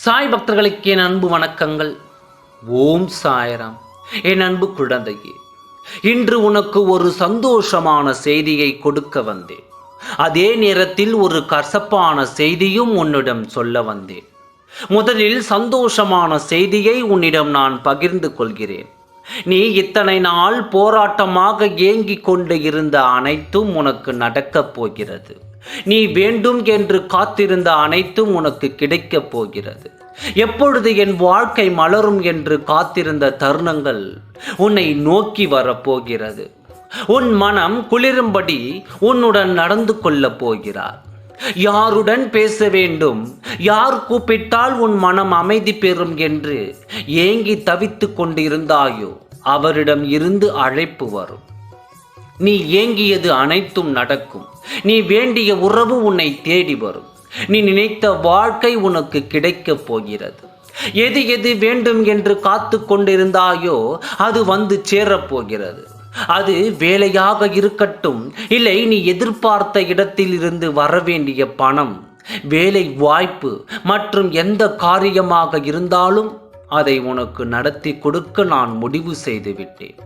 சாய் பக்தர்களுக்கு என் அன்பு வணக்கங்கள். ஓம் சாய்ராம். என் அன்பு குழந்தையே, இன்று உனக்கு ஒரு சந்தோஷமான செய்தியை கொடுக்க வந்தேன். அதே நேரத்தில் ஒரு கசப்பான செய்தியும் உன்னிடம் சொல்ல வந்தேன். முதலில் சந்தோஷமான செய்தியை உன்னிடம் நான் பகிர்ந்து கொள்கிறேன். நீ இத்தனை நாள் போராட்டமாக ஏங்கிக் கொண்டு இருந்த அனைத்தும் உனக்கு நடக்கப் போகிறது. நீ வேண்டும் என்று காத்திருந்த அனைத்தும் உனக்கு கிடைக்கப் போகிறது. எப்பொழுது என் வாழ்க்கை மலரும் என்று காத்திருந்த தருணங்கள் உன்னை நோக்கி வரப்போகிறது. உன் மனம் குளிரும்படி உன்னுடன் நடந்து கொள்ளப் போகிறார். யாருடன் பேச வேண்டும், யார் கூப்பிட்டால் உன் மனம் அமைதி பெறும் என்று ஏங்கி தவித்து கொண்டிருந்தாயோ அவரிடம் இருந்து அழைப்பு வரும். நீ ஏங்கியது அனைத்தும் நடக்கும். நீ வேண்டிய உறவு உன்னை தேடி வரும். நீ நினைத்த வாழ்க்கை உனக்கு கிடைக்கப் போகிறது. எது எது வேண்டும் என்று காத்து கொண்டிருந்தாயோ அது வந்து சேரப்போகிறது. அது வேலையாக இருக்கட்டும், இல்லை நீ எதிர்பார்த்த இடத்தில் இருந்து வரவேண்டிய பணம், வேலை வாய்ப்பு மற்றும் எந்த காரியமாக இருந்தாலும் அதை உனக்கு நடத்தி கொடுக்க நான் முடிவு செய்து விட்டேன்.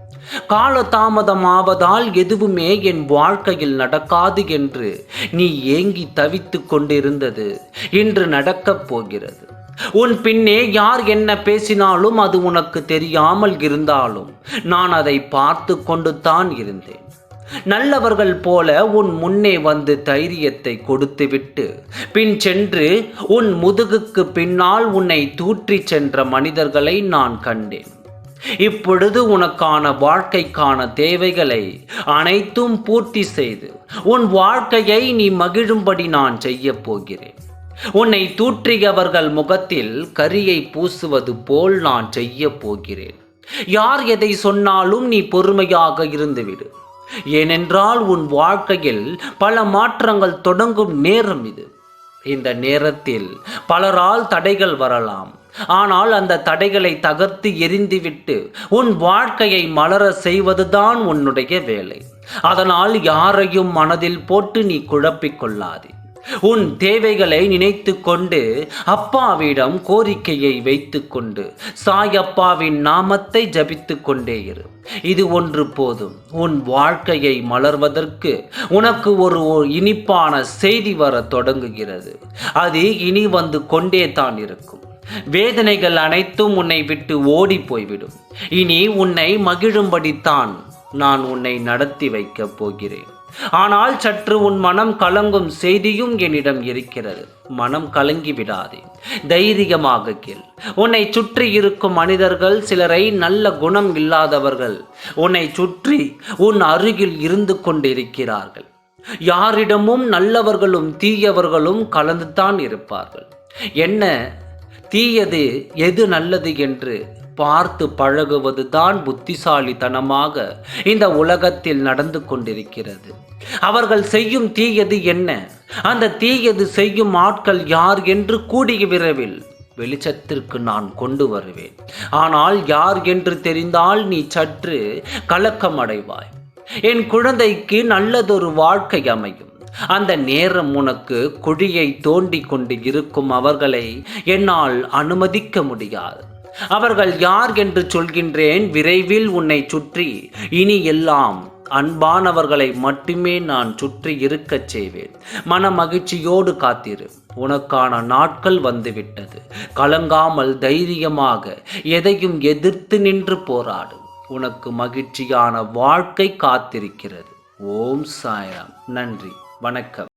கால தாமதமாவதால் எதுவுமே என் வாழ்க்கையில் நடக்காது என்று நீ ஏங்கி தவித்து கொண்டிருந்தது இன்று நடக்கப் போகிறது. உன் பின்னே யார் என்ன பேசினாலும் அது உனக்கு தெரியாமல் இருந்தாலும் நான் அதை பார்த்து கொண்டு தான் இருந்தேன். நல்லவர்கள் போல உன் முன்னே வந்து தைரியத்தை கொடுத்துவிட்டு பின் சென்று உன் முதுகுக்கு பின்னால் உன்னை தூற்றி சென்ற மனிதர்களை நான் கண்டேன். இப்பொழுது உனக்கான வாழ்க்கைக்கான தேவைகளை அனைத்தும் பூர்த்தி செய்து உன் வாழ்க்கையை நீ மகிழும்படி நான் செய்ய போகிறேன். உன்னை தூற்றியவர்கள் முகத்தில் கரியை பூசுவது போல் நான் செய்ய போகிறேன். யார் எதை சொன்னாலும் நீ பொறுமையாக இருந்துவிடு. ஏனென்றால் உன் வாழ்க்கையில் பல மாற்றங்கள் தொடங்கும் நேரம் இது. இந்த நேரத்தில் பலரால் தடைகள் வரலாம். ஆனால் அந்த தடைகளை தகர்த்து எரிந்துவிட்டு உன் வாழ்க்கையை மலர செய்வதுதான் உன்னுடைய வேலை. அதனால் யாரையும் மனதில் போட்டு நீ குழப்பிக் கொள்ளாதே. உன் தேவைகளை நினைத்து கொண்டு அப்பாவிடம் கோரிக்கையை வைத்து கொண்டு சாயப்பாவின் நாமத்தை ஜபித்து கொண்டே இரு. இது ஒன்று போதும். உன் வாழ்க்கையை மலர்வதற்கு உனக்கு ஒரு இனிப்பான செய்தி வர தொடங்குகிறது. அது இனி வந்து கொண்டே தான் இருக்கும். வேதனைகள் அனைத்தும் உன்னை விட்டு ஓடி போய்விடும். இனி உன்னை மகிழும்படித்தான் நான் உன்னை நடத்தி வைக்கப் போகிறேன். ஆனால் சற்று உன் மனம் கலங்கும் செய்தியும் என்னிடம் இருக்கிறது. மனம் கலங்கி விடாதே, தைரியமாக கேள். உன்னை சுற்றி இருக்கும் மனிதர்கள் சிலரை நல்ல குணம் இல்லாதவர்கள் உன்னை சுற்றி உன் அருகில் இருந்து கொண்டிருக்கிறார்கள். யாரிடமும் நல்லவர்களும் தீயவர்களும் கலந்துதான் இருப்பார்கள். என்ன தீயது எது நல்லது என்று பார்த்து பழகுவது தான் புத்திசாலித்தனமாக இந்த உலகத்தில் நடந்து கொண்டிருக்கிறது. அவர்கள் செய்யும் தீயது என்ன, அந்த தீயது செய்யும் ஆட்கள் யார் என்று கூடிய விரைவில் வெளிச்சத்திற்கு நான் கொண்டு வருவேன். ஆனால் யார் என்று தெரிந்தால் நீ சற்று கலக்கம் அடைவாய். என் குழந்தைக்கு நல்லதொரு வாழ்க்கை அமையும். அந்த நேரம் உனக்கு குழியை தோண்டி கொண்டு இருக்கும் அவர்களை என்னால் அனுமதிக்க முடியாது. அவர்கள் யார் என்று சொல்கின்றேன். விரைவில் உன்னை சுற்றி இனி எல்லாம் அன்பானவர்களை மட்டுமே நான் சுற்றி இருக்கச் செய்வேன். மன மகிழ்ச்சியோடு காத்திரு. உனக்கான நாட்கள் வந்துவிட்டது. கலங்காமல் தைரியமாக எதையும் எதிர்த்து நின்று போராடு. உனக்கு மகிழ்ச்சியான வாழ்க்கை காத்திருக்கிறது. ஓம் சாய்ராம். நன்றி, வணக்கம்.